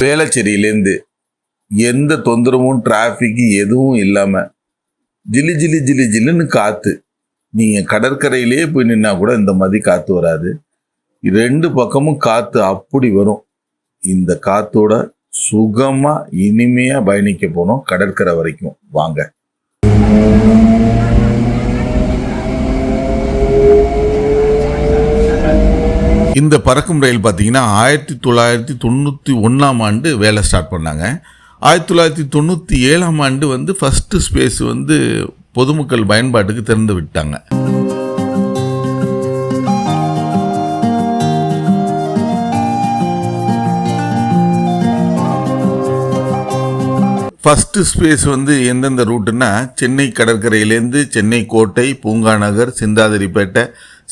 வேளச்சேரியிலேருந்து எந்த தொந்தரவும் டிராஃபிக் எதுவும் இல்லாமல் ஜிலி ஜிலி ஜிலி ஜில்லுன்னு காற்று. நீங்கள் கடற்கரையிலே போய் நின்னா கூட இந்த மாதிரி காற்று வராது. 2 பக்கமும் காற்று அப்படி வரும். இந்த காற்றோட சுகமாக இனிமையாக பயணிக்க போனோம் கடற்கரை வரைக்கும். வாங்க. இந்த பறக்கும் ரயில் பார்த்தீங்கன்னா 1991ஆம் ஆண்டு வேலை ஸ்டார்ட் பண்ணாங்க. 1997ஆம் ஆண்டு ஃபஸ்ட்டு ஸ்பேஸ் பொதுமக்கள் பயன்பாட்டுக்கு திறந்து விட்டாங்க. ஃபஸ்ட்டு ஸ்பேஸ் எந்தெந்த ரூட்டுன்னா, சென்னை கடற்கரையிலேருந்து சென்னை கோட்டை, பூங்கா நகர், சிந்தாதிரிப்பேட்டை,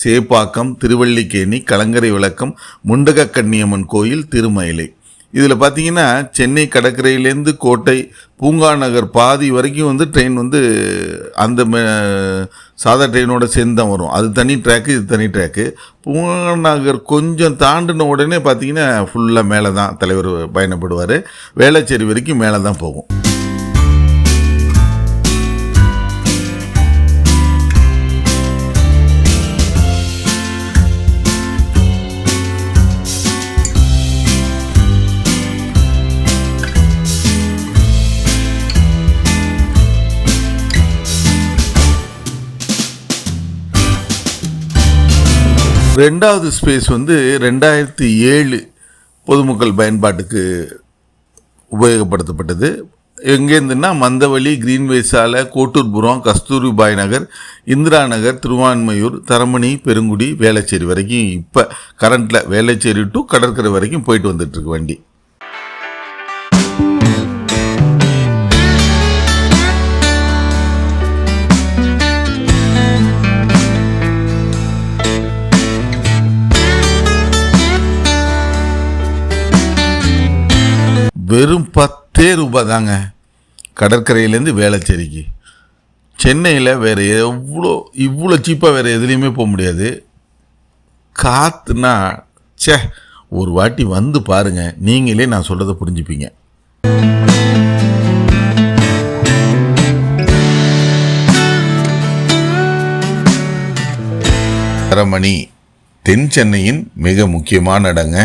சேப்பாக்கம், திருவல்லிக்கேணி, கலங்கரை விளக்கம், முண்டகக்கன்னியம்மன் கோயில், திருமயிலை. இதில் பார்த்தீங்கன்னா சென்னை கடற்கரையிலேருந்து கோட்டை, பூங்கா நகர் பாதி வரைக்கும் ட்ரெயின் அந்த சாதா ட்ரெயினோட சேர்ந்து தான் வரும். அது தனி ட்ராக்கு, இது தனி ட்ராக்கு. பூங்கா நகர் கொஞ்சம் தாண்டின உடனே பார்த்தீங்கன்னா ஃபுல்லாக மேலே தான் தலைவர் பயணப்படுவார். வேளச்சேரி வரைக்கும் மேலே தான் போகும். ரெண்டாவது ஸ்பேஸ் 2007 பொதுமக்கள் பயன்பாட்டுக்கு உபயோகப்படுத்தப்பட்டது. எங்கேருந்துன்னா மந்தவெளி, கிரீன்வே சாலை, கோட்டூர்புரம், கஸ்தூரிபாய் நகர், இந்திரா நகர், திருவான்மையூர், தரமணி, பெருங்குடி, வேளச்சேரி வரைக்கும் இப்போ கரண்ட்டில் வேளச்சேரி டு கடற்கரை வரைக்கும் போயிட்டு வந்துட்டுருக்கு வண்டி. வெறும் 10 ரூபாய் தாங்க கடற்கரையிலேருந்து வேளச்சேரிக்கு. சென்னையில் வேறு இவ்வளோ சீப்பாக வேறு எதுலேயுமே போக முடியாது. காற்றுனா ஒரு வாட்டி வந்து பாருங்கள், நீங்களே நான் சொல்கிறத புரிஞ்சுப்பீங்க. தரமணி தென் சென்னையின் மிக முக்கியமான இடங்க.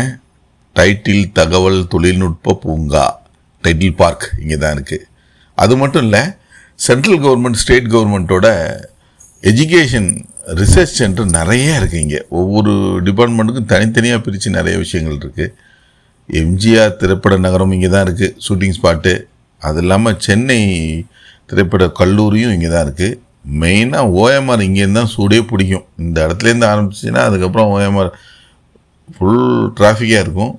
டைட்டில் தகவல் தொழில்நுட்ப பூங்கா, டைட்டில் பார்க் இங்கே தான் இருக்குது. அது மட்டும் இல்லை, சென்ட்ரல் கவர்மெண்ட், ஸ்டேட் கவர்மெண்ட்டோட எஜுகேஷன் ரிசர்ச் சென்டர் நிறைய இருக்குது இங்கே. ஒவ்வொரு டிபார்ட்மெண்ட்டுக்கும் தனித்தனியாக பிரித்து நிறைய விஷயங்கள் இருக்குது. எம்ஜிஆர் திரைப்பட நகரம் இங்கே தான் இருக்குது, ஷூட்டிங் ஸ்பாட்டு. அது இல்லாமல் சென்னை திரைப்பட கல்லூரியும் இங்கே தான் இருக்குது. மெயினாக ஓஎம்ஆர் இங்கேருந்து தான் சூடே பிடிக்கும். இந்த இடத்துலேருந்து ஆரம்பிச்சின்னா அதுக்கப்புறம் ஓஎம்ஆர் ஃபுல் டிராஃபிக்காக இருக்கும்.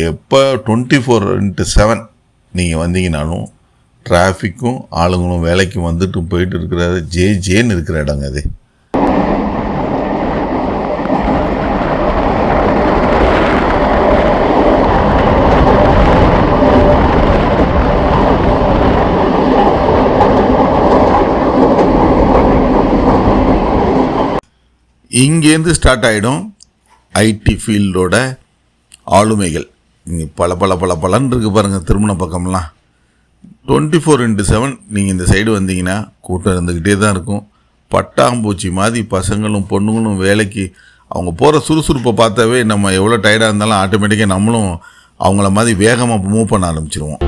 எப்போ 24/7 நீங்கள் வந்தீங்கனாலும் டிராஃபிக்கும் ஆளுங்களும் வேலைக்கும் வந்துட்டு போயிட்டு இருக்கிற ஜேன்னு இருக்கிற இடங்க அது. இங்கேருந்து ஸ்டார்ட் ஆகிடும் ஐடி ஃபீல்டோட ஆளுமைகள். இங்கே பலன்னு இருக்குது பாருங்கள் திருமண பக்கம்லாம். 24/7 நீங்கள் இந்த சைடு வந்தீங்கன்னா கூட்டம் இருந்துக்கிட்டே தான் இருக்கும். பட்டாம்பூச்சி மாதிரி பசங்களும் பொண்ணுங்களும் வேலைக்கு அவங்க போகிற சுறுசுறுப்பை பார்த்தாவே நம்ம எவ்வளோ டயர்டாக இருந்தாலும் ஆட்டோமேட்டிக்காக நம்மளும் அவங்கள மாதிரி வேகமாக மூவ் பண்ண ஆரம்பிச்சிருவோம்.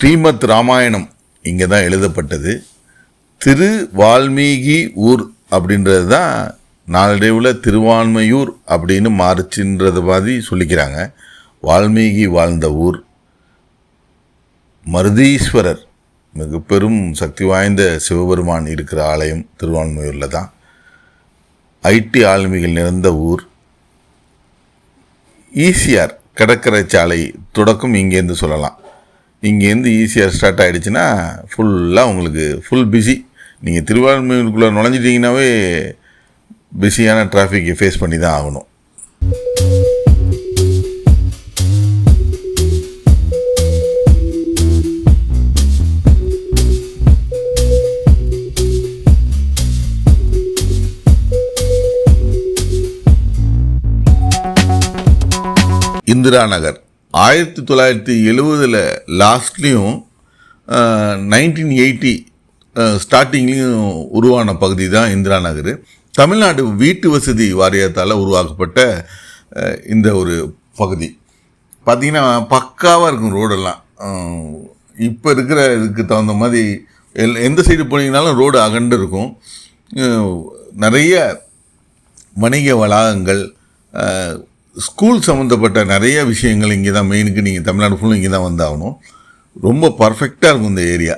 ஸ்ரீமத் ராமாயணம் இங்கே தான் எழுதப்பட்டது. திரு வால்மீகி ஊர் அப்படின்றது தான் நாளடைவில் திருவான்மையூர் அப்படின்னு மாறுச்சுன்றது மாதிரி சொல்லிக்கிறாங்க. வால்மீகி வாழ்ந்த ஊர். மருதீஸ்வரர் மிக பெரும் சக்தி வாய்ந்த சிவபெருமான் இருக்கிற ஆலயம் திருவான்மையூரில் தான். ஐடி ஆளுமைகள் நிறைந்த ஊர். ஈசிஆர் கடற்கரை சாலை தொடக்கம் இங்கேருந்து சொல்லலாம். இங்கேருந்து ஈஸியாக ஸ்டார்ட் ஆகிடுச்சுன்னா ஃபுல்லாக உங்களுக்கு ஃபுல் பிஸி. நீங்கள் திருவான்மையூருக்குள்ளே நுழைஞ்சிட்டிங்கனாவே பிஸியான டிராஃபிக்கை ஃபேஸ் பண்ணி தான் ஆகணும். இந்திரா நகர் 1970 லாஸ்ட்லேயும் 1980 ஸ்டார்டிங்லேயும் உருவான பகுதி தான் இந்திரா நகர். தமிழ்நாடு வீட்டு வசதி வாரியத்தால் உருவாக்கப்பட்ட இந்த ஒரு பகுதி பார்த்திங்கன்னா பக்காவாக இருக்கும். ரோடெல்லாம் இப்போ இருக்கிற இதுக்கு தகுந்த மாதிரி எந்த சைடு போனீங்கனாலும் ரோடு அகண்டு இருக்கும். நிறைய வணிக வளாகங்கள், ஸ்கூல் சம்மந்தப்பட்ட நிறைய விஷயங்கள் இங்கே தான் மெயினுக்கு. நீங்கள் தமிழ்நாடு ஃபுல்லும் இங்கே தான் வந்தாகணும். ரொம்ப பர்ஃபெக்டாக இருக்கும் இந்த ஏரியா.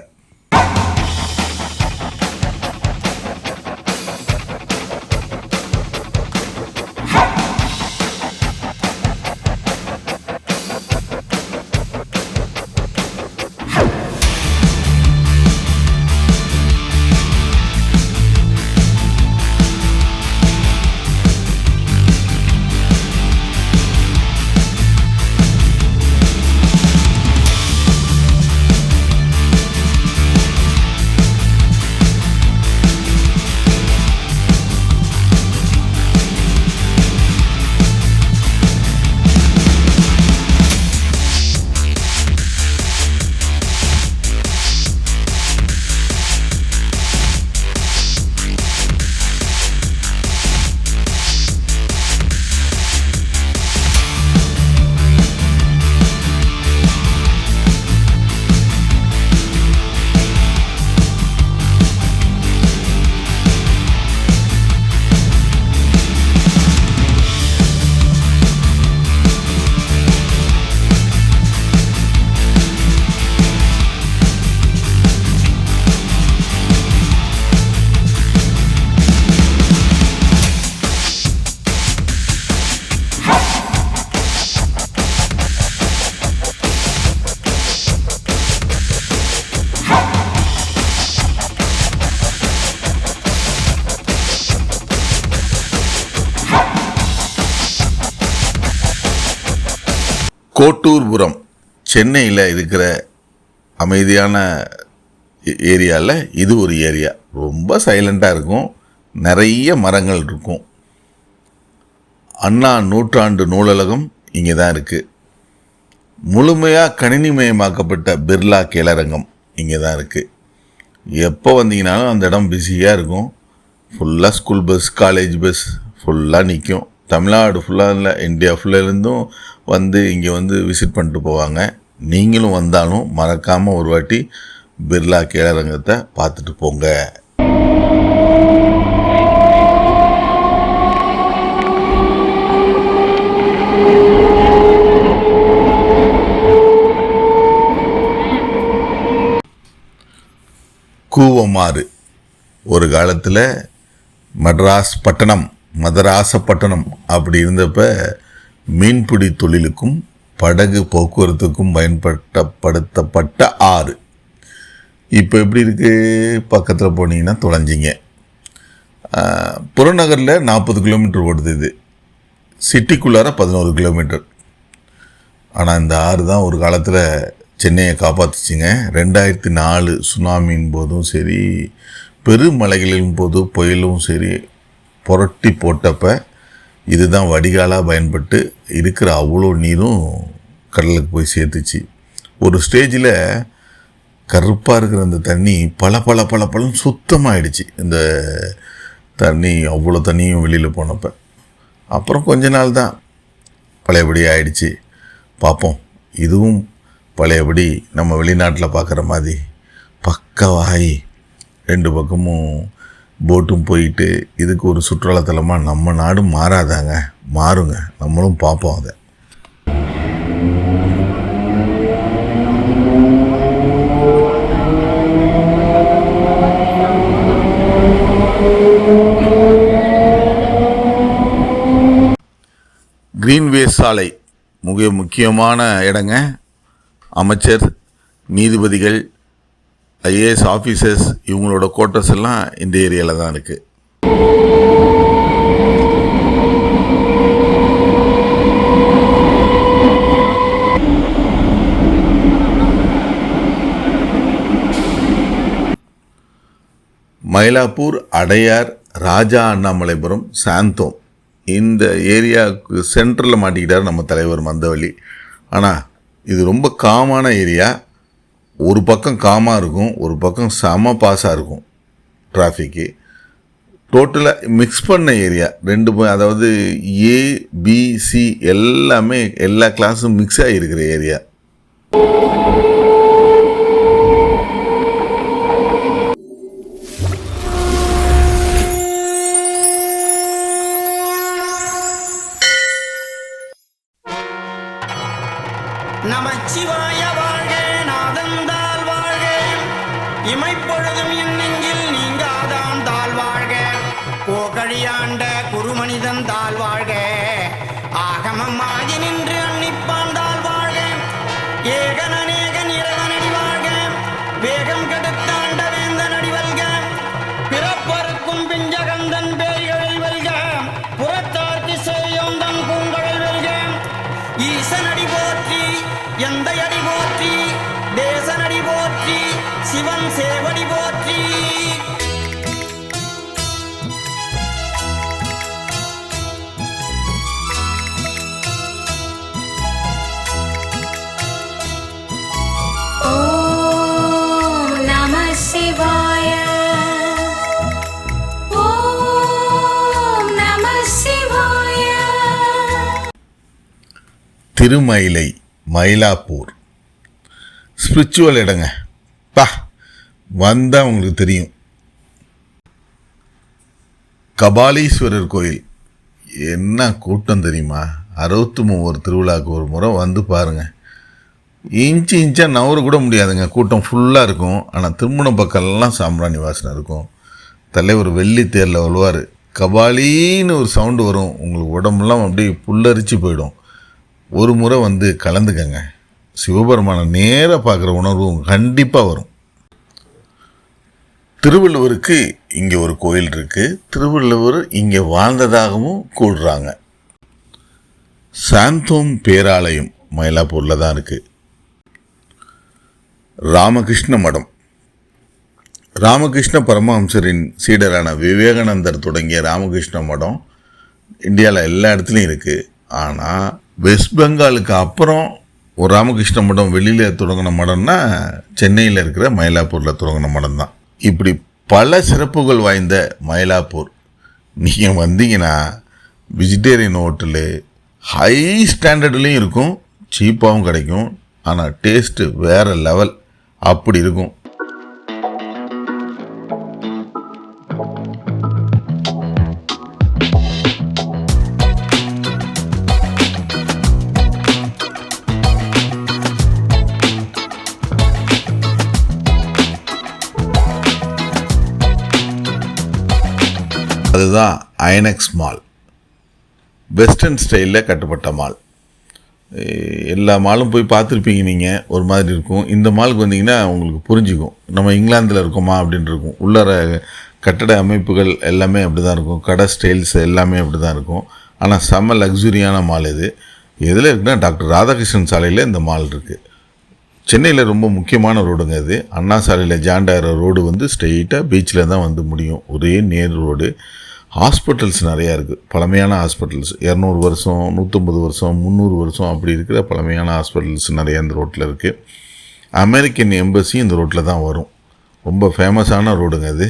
கோட்டூர்புரம் சென்னையில் இருக்கிற அமைதியான ஏரியாவில் இது ஒரு ஏரியா. ரொம்ப சைலண்ட்டாக இருக்கும். நிறைய மரங்கள் இருக்கும். அண்ணா நூற்றாண்டு நூலகம் இங்கே தான் இருக்குது. முழுமையாக கணினிமயமாக்கப்பட்ட பிர்லா கேளரங்கம் இங்கே தான் இருக்குது. எப்போ வந்தீங்கனாலும் அந்த இடம் பிஸியாக இருக்கும். ஃபுல்லாக ஸ்கூல் பஸ், காலேஜ் பஸ் ஃபுல்லாக நிற்கும். தமிழ்நாடு ஃபுல்லாக இல்லை, இந்தியா ஃபுல்லாக வந்து இங்கே வந்து விசிட் பண்ணிட்டு போவாங்க. நீங்களும் வந்தாலும் மறக்காமல் ஒரு வாட்டி பிர்லா கேளரங்கத்தை பார்த்துட்டு போங்க. கூவமாறு ஒரு காலத்தில் மதராசப்பட்டினம் அப்படி இருந்தப்ப மீன்பிடி தொழிலுக்கும் படகு போக்குவரத்துக்கும் பயன்படுத்தப்பட்ட ஆறு. இப்போ எப்படி இருக்குது? பக்கத்தில் போனீங்கன்னா தொலைஞ்சிங்க. புறநகரில் 40 கிலோமீட்டர் ஓடுது. இது சிட்டிக்குள்ளார 11 கிலோமீட்டர். ஆனால் இந்த ஆறு தான் ஒரு காலத்தில் சென்னையை காப்பாற்றுச்சிங்க. 2004 சுனாமியின் போதும் சரி, பெருமழைகளின் போது புயலும் சரி, புரட்டி போட்டப்ப இதுதான் வடிகாலாக பயன்பட்டு இருக்கிற அவ்வளோ நீரும் கடலுக்கு போய் சேர்த்துச்சு. ஒரு ஸ்டேஜில் கருப்பாக இருக்கிற அந்த தண்ணி பல சுத்தமாகிடுச்சு. இந்த தண்ணி அவ்வளோ தண்ணியும் வெளியில் போனப்போ. அப்புறம் கொஞ்ச நாள் தான் பழையபடி ஆயிடுச்சு. பார்ப்போம், இதுவும் பழையபடி நம்ம வெளிநாட்டில் பார்க்குற மாதிரி பக்கவாகி 2 பக்கமும் போட்டும் போயிட்டு இதுக்கு ஒரு சுற்றுலாத்தலமாக நம்ம நாடும் மாறாதாங்க, மாறுங்க. நம்மளும் பார்ப்போம் அதை. கிரீன்வே சாலை மிக முக்கியமான இடங்க. அமைச்சர், நீதிபதிகள், ஐஏஎஸ் ஆஃபீஸர்ஸ் இவங்களோட குவார்ட்டர்ஸ் எல்லாம் இந்த ஏரியாவில் தான் இருக்குது. மயிலாப்பூர், அடையார், ராஜா அண்ணாமலைபுரம், சாந்தோம் இந்த ஏரியாவுக்கு சென்டரில் மாட்டிக்கிட்டார் நம்ம தலைவர் மந்தவள்ளி. ஆனால் இது ரொம்ப காமான ஏரியா. ஒரு பக்கம் காமாக இருக்கும், ஒரு பக்கம் செம பாஸாக இருக்கும் டிராஃபிக்கு. டோட்டலாக மிக்ஸ் பண்ண ஏரியா அதாவது ஏபிசி எல்லாமே எல்லா கிளாஸும் மிக்ஸ் ஆகிருக்கிற ஏரியா. நமச்சிவாய வாழ்க, நாதந்தால் வாழ்க, இமைப்பொழுதும் என் நெஞ்சில் நீங்காதான் தாழ் வாழ்க, கோகழியாண்ட குருமனிதன் தாழ் வாழ்க, ஆகமம் ஆகி நின்று அன்னிப்பான் தாழ் வாழ்க, ஏகனேகன் இறைவனடி வாழ்க, வேகம் கெடுத்தாண்ட வேந்தன் அடிவல்க, பிறப்பருக்கும் பிஞ்சகந்தன் பேய்களில் வெல்க, புறத்தார்க்கு செய்யோந்தன் பூங்கடல் வெல்க, ஈசனடி போற்றி எந்த அடி போற்றி, தேசனடி போற்றி, சிவன் சேவடி போற்றி. ஓம் நம சிவாய. ஓம் நம சிவாய. திருமயிலை மயிலாப்பூர் ஸ்பிரிச்சுவல் இடங்க. வந்தால் உங்களுக்கு தெரியும். கபாலீஸ்வரர் கோயில் என்ன கூட்டம் தெரியுமா? 63 திருவிழாவுக்கு ஒரு முறை வந்து பாருங்கள். இன்ச்சாக நவர கூட முடியாதுங்க, கூட்டம் ஃபுல்லாக இருக்கும். ஆனால் திருமணம் பக்கம்லாம் சாம்பிராணி வாசனை இருக்கும். தலைவர் வெள்ளி தேரில் வருவார். கபாலின்னு ஒரு சவுண்டு வரும், உங்களுக்கு உடம்புலாம் அப்படியே புல்லரிச்சு போயிடும். ஒரு முறை வந்து கலந்துக்கங்க. சிவபெருமானை நேராக பார்க்குற உணர்வு கண்டிப்பாக வரும். திருவள்ளுவருக்கு இங்கே ஒரு கோயில் இருக்குது. திருவள்ளுவர் இங்கே வாழ்ந்ததாகவும் கூடுறாங்க. சாந்தோம் பேராலயம் மயிலாப்பூரில் தான் இருக்குது. ராமகிருஷ்ண மடம், ராமகிருஷ்ண பரமஹம்சரின் சீடரான விவேகானந்தர் தொடங்கிய ராமகிருஷ்ண மடம் இந்தியாவில் எல்லா இடத்துலையும் இருக்குது. ஆனால் வெஸ்ட் பெங்காலுக்கு அப்புறம் ஒரு ராமகிருஷ்ண மடம் வெளியில் தொடங்கின மடம்னா சென்னையில் இருக்கிற மயிலாப்பூரில் தொடங்கின மடம் தான். இப்படி பல சிறப்புகள் வாய்ந்த மயிலாப்பூர் நீங்கள் வந்தீங்கன்னா வெஜிடேரியன் ஹோட்டலு ஹை ஸ்டாண்டர்ட்லேயும் இருக்கும், சீப்பாகவும் கிடைக்கும். ஆனால் டேஸ்ட்டு வேறு லெவல் அப்படி இருக்கும். அதுதான் ஐனெக்ஸ் மால். வெஸ்டர்ன் ஸ்டைலில் கட்டப்பட்ட மால். எல்லா மாலும் போய் பார்த்துருப்பீங்க நீங்கள், ஒரு மாதிரி இருக்கும். இந்த மாலுக்கு வந்தீங்கன்னா உங்களுக்கு புரிஞ்சுக்கும், நம்ம இங்கிலாந்தில் இருக்கோமா அப்படின்னு இருக்கும். உள்ளார கட்டட அமைப்புகள் எல்லாமே அப்படி தான் இருக்கும், கடை ஸ்டைல்ஸ் எல்லாமே அப்படி தான் இருக்கும். ஆனால் செம்ம லக்ஸுரியான மால் இது. எதில் இருக்குன்னா டாக்டர் ராதாகிருஷ்ணன் சாலையில் இந்த மால் இருக்குது. சென்னையில் ரொம்ப முக்கியமான ரோடுங்க இது. அண்ணா சாலையில் ஜாண்டாகிற ரோடு வந்து ஸ்ட்ரெயிட்டாக பீச்சில் தான் வந்து முடியும், ஒரே நேர் ரோடு. ஹாஸ்பிட்டல்ஸ் நிறையா இருக்குது, பழமையான ஹாஸ்பிட்டல்ஸ். 200 வருஷம், 150 வருஷம், 300 வருஷம் அப்படி இருக்கிற பழமையான ஹாஸ்பிட்டல்ஸ் நிறையா இந்த ரோட்டில் இருக்குது. அமெரிக்கன் எம்பசி இந்த ரோட்டில் தான் வரும். ரொம்ப ஃபேமஸான ரோடுங்க இது.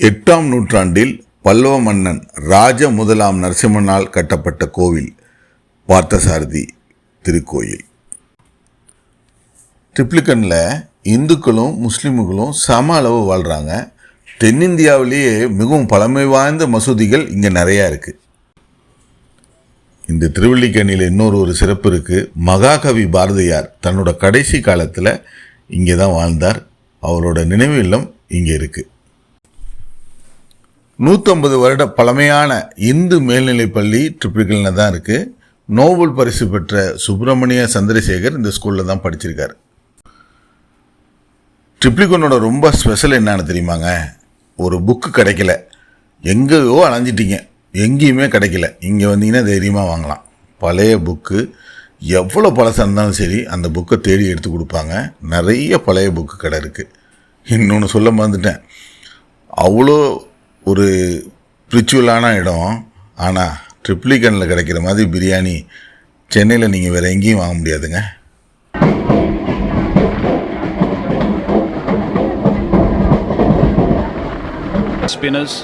எட்டாம் நூற்றாண்டில் பல்லவ மன்னன் ராஜ முதலாம் நரசிம்மனால் கட்டப்பட்ட கோவில் பார்த்தசாரதி திருக்கோயில். ட்ரிப்ளிகனில் இந்துக்களும் முஸ்லீம்களும் சம அளவு வாழ்கிறாங்க. தென்னிந்தியாவிலேயே மிகவும் பழமை வாய்ந்த மசூதிகள் இங்கே நிறையா இருக்குது. இந்த திருவல்லிக்கேணியில் இன்னொரு சிறப்பு இருக்குது. மகாகவி பாரதியார் தன்னோட கடைசி காலத்தில் இங்கே தான் வாழ்ந்தார். அவரோட நினைவு இல்லம் இங்கே இருக்குது. 150 வருட பழமையான இந்து மேல்நிலைப்பள்ளி ட்ரிப்ளிகனில் தான் இருக்குது. நோபல் பரிசு பெற்ற சுப்பிரமணிய சந்திரசேகர் இந்த ஸ்கூலில் தான் படிச்சிருக்காரு. ட்ரிப்ளிகோனோட ரொம்ப ஸ்பெஷல் என்னன்னு தெரியுமாங்க? ஒரு புக்கு கிடைக்கல, எங்கேயோ அலைஞ்சிட்டிங்க, எங்கேயுமே கிடைக்கல, இங்கே வந்தீங்கன்னா தைரியமாக வாங்கலாம். பழைய புக்கு எவ்வளோ பழசாக இருந்தாலும் சரி அந்த புக்கை தேடி எடுத்து கொடுப்பாங்க. நிறைய பழைய புக்கு கடை இருக்குது. இன்னொன்று சொல்ல மறந்துட்டேன், அவ்வளோ ஒரு ஸ்பிரிச்சுவலான இடம். ஆனால் ட்ரிப்ளிகனில் கிடைக்கிற மாதிரி பிரியாணி சென்னையில் நீங்கள் வேறு எங்கேயும் வாங்க முடியாதுங்க. Spinners.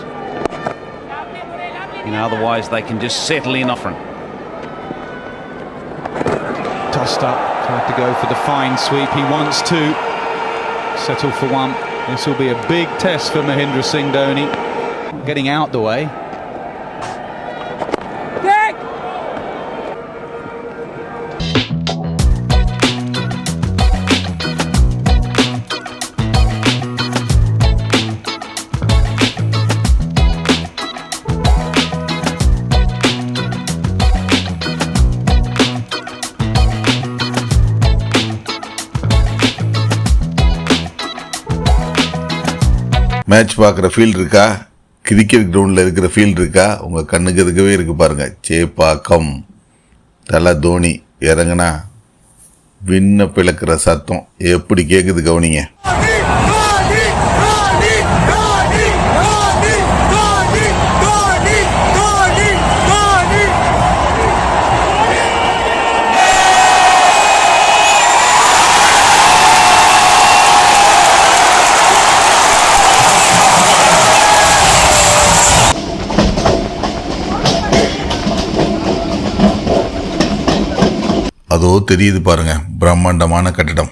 Otherwise they can just settle in often. Tossed up, tried to go for the fine sweep. He wants to settle for one. This will be a big test for Mahendra Singh Dhoni. Getting out the way. Match பார்க்குற field இருக்கா? Cricket கிரவுண்டில் இருக்கிற field இருக்கா? உங்கள் கண்ணுக்கு இருக்கவே இருக்குது பாருங்கள். சேப்பாக்கம் தலை தோனி இறங்குனா விண்ண பிளக்கிற சத்தம் எப்படி கேட்குது கவனிங்க. அதோ தெரியுது பாருங்க, பிரம்மாண்டமான கட்டிடம்.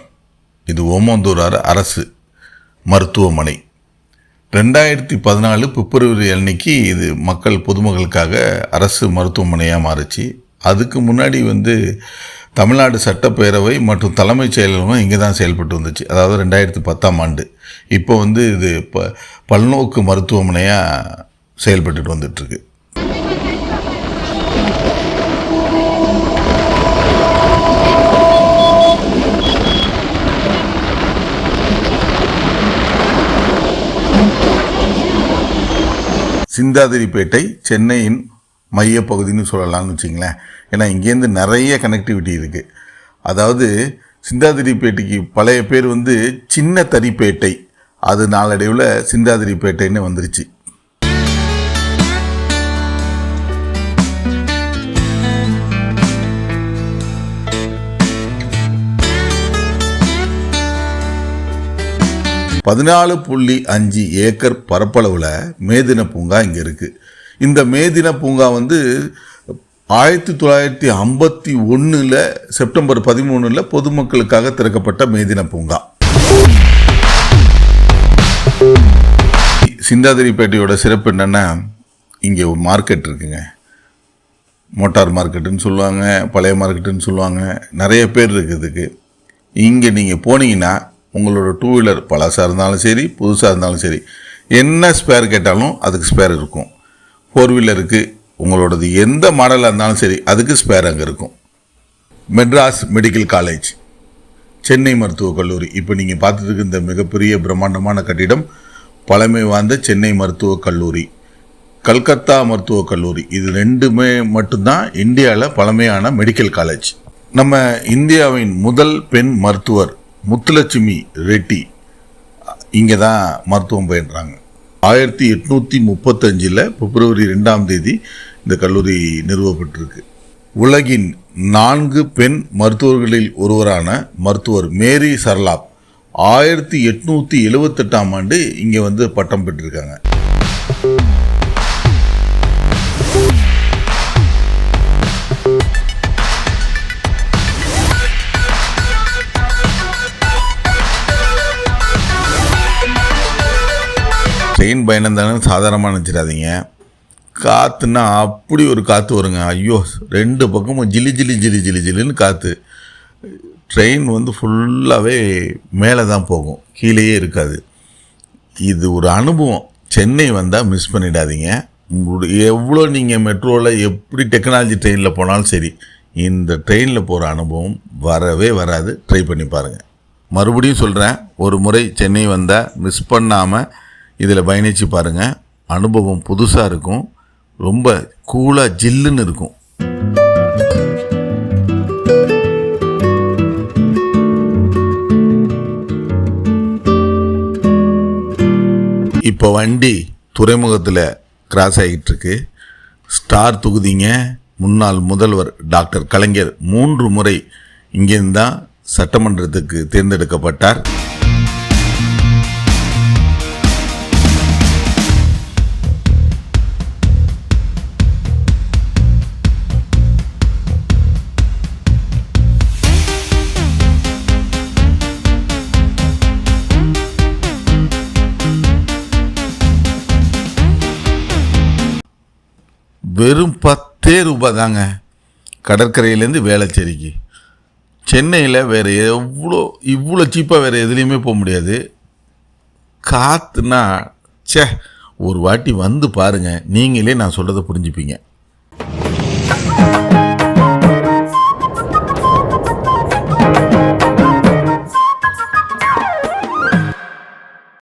இது ஓமந்தூரார் அரசு மருத்துவமனை. 2014 பிப்ரவரி அன்னைக்கு இது பொதுமக்களுக்காக அரசு மருத்துவமனையாக மாறுச்சு. அதுக்கு முன்னாடி தமிழ்நாடு சட்டப்பேரவை மற்றும் தலைமைச் செயலகம் இங்கே தான் செயல்பட்டு வந்துச்சு. அதாவது 2010ஆம் ஆண்டு. இப்போ இது பல்நோக்கு மருத்துவமனையாக செயல்பட்டு வந்துட்டுருக்கு. சிந்தாதிரிப்பேட்டை சென்னையின் மையப்பகுதின்னு சொல்லலாம்னு வச்சிங்களேன். ஏன்னா இங்கேருந்து நிறைய கனெக்டிவிட்டி இருக்குது. அதாவது சிந்தாதிரிப்பேட்டைக்கு பழைய பேர் சின்ன தரிப்பேட்டை, அது நாளடைவில் சிந்தாதிரிப்பேட்டைன்னு வந்துருச்சு. $14.5 ஏக்கர் பரப்பளவில் மேதின பூங்கா இங்கே இருக்குது. இந்த மேதின பூங்கா 1951 செப்டம்பர் 13 பொதுமக்களுக்காக திறக்கப்பட்ட மேதின பூங்கா. சிந்தாதிரிப்பேட்டையோட சிறப்பு என்னென்னா, இங்கே ஒரு மார்க்கெட் இருக்குங்க. மோட்டார் மார்க்கெட்டுன்னு சொல்லுவாங்க, பழைய மார்க்கெட்டுன்னு சொல்லுவாங்க, நிறைய பேர் இருக்குதுக்கு. இங்கே நீங்கள் போனீங்கன்னா உங்களோட 2 வீலர் பழசாக இருந்தாலும் சரி, புதுசாக இருந்தாலும் சரி, என்ன ஸ்பேர் கேட்டாலும் அதுக்கு ஸ்பேர் இருக்கும். 4 வீலருக்கு உங்களோடது எந்த மாடலாக இருந்தாலும் சரி, அதுக்கு ஸ்பேர் அங்கே இருக்கும். மெட்ராஸ் மெடிக்கல் காலேஜ், சென்னை மருத்துவக் கல்லூரி, இப்போ நீங்கள் பார்த்துட்டு இந்த மிகப்பெரிய பிரம்மாண்டமான கட்டிடம் பழமை வாய்ந்த சென்னை மருத்துவக் கல்லூரி, கல்கத்தா மருத்துவக் கல்லூரி. இது ரெண்டுமே மட்டும்தான் இந்தியாவில் பழமையான மெடிக்கல் காலேஜ். நம்ம இந்தியாவின் முதல் பெண் மருத்துவர் முத்துலட்சுமி ரெட்டி இங்கே தான் மருத்துவம் பயின்றாங்க. 1835 பிப்ரவரி 2ஆம் தேதி இந்த கல்லூரி நிறுவப்பட்டிருக்கு. உலகின் 4 பெண் மருத்துவர்களில் ஒருவரான மருத்துவர் மேரி சர்லாப் 1878ஆம் ஆண்டு இங்கே பட்டம் பெற்றிருக்காங்க. ட்ரெயின் பயணம் தானே சாதாரணமாக நினச்சிடாதீங்க. காற்றுன்னா அப்படி ஒரு காற்று வருங்க. ஐயோ, 2 பக்கமும் ஜிலி ஜிலி ஜிலி ஜிலி ஜிலின்னு காற்று. ட்ரெயின் ஃபுல்லாகவே மேலே தான் போகும், கீழேயே இருக்காது. இது ஒரு அனுபவம். சென்னை வந்தால் மிஸ் பண்ணிடாதீங்க. எவ்வளோ நீங்கள் மெட்ரோவில் எப்படி டெக்னாலஜி ட்ரெயினில் போனாலும் சரி, இந்த ட்ரெயினில் போகிற அனுபவம் வரவே வராது. ட்ரை பண்ணி பாருங்கள். மறுபடியும் சொல்கிறேன், ஒரு முறை சென்னை வந்தால் மிஸ் பண்ணாமல் இதில் பயணித்து பாருங்கள். அனுபவம் புதுசாக இருக்கும், ரொம்ப கூலாக ஜில்லுன்னு இருக்கும். இப்போ வண்டி துறைமுகத்தில் கிராஸ் ஆகிட்டு இருக்கு. ஸ்டார் தொகுதிங்க முன்னாள் முதல்வர் டாக்டர் கலைஞர் 3 முறை இங்கேருந்து தான் சட்டமன்றத்துக்கு தேர்ந்தெடுக்கப்பட்டார். வெறும் 10 ரூபாய் தாங்க கடற்கரையிலேருந்து வேளச்சேரிக்கு. சென்னையில் வேறு இவ்வளோ சீப்பாக வேறு எதுலேயுமே போக முடியாது. காற்றுனா ஒரு வாட்டி வந்து பாருங்கள், நீங்களே நான் சொல்கிறத புரிஞ்சுப்பீங்க.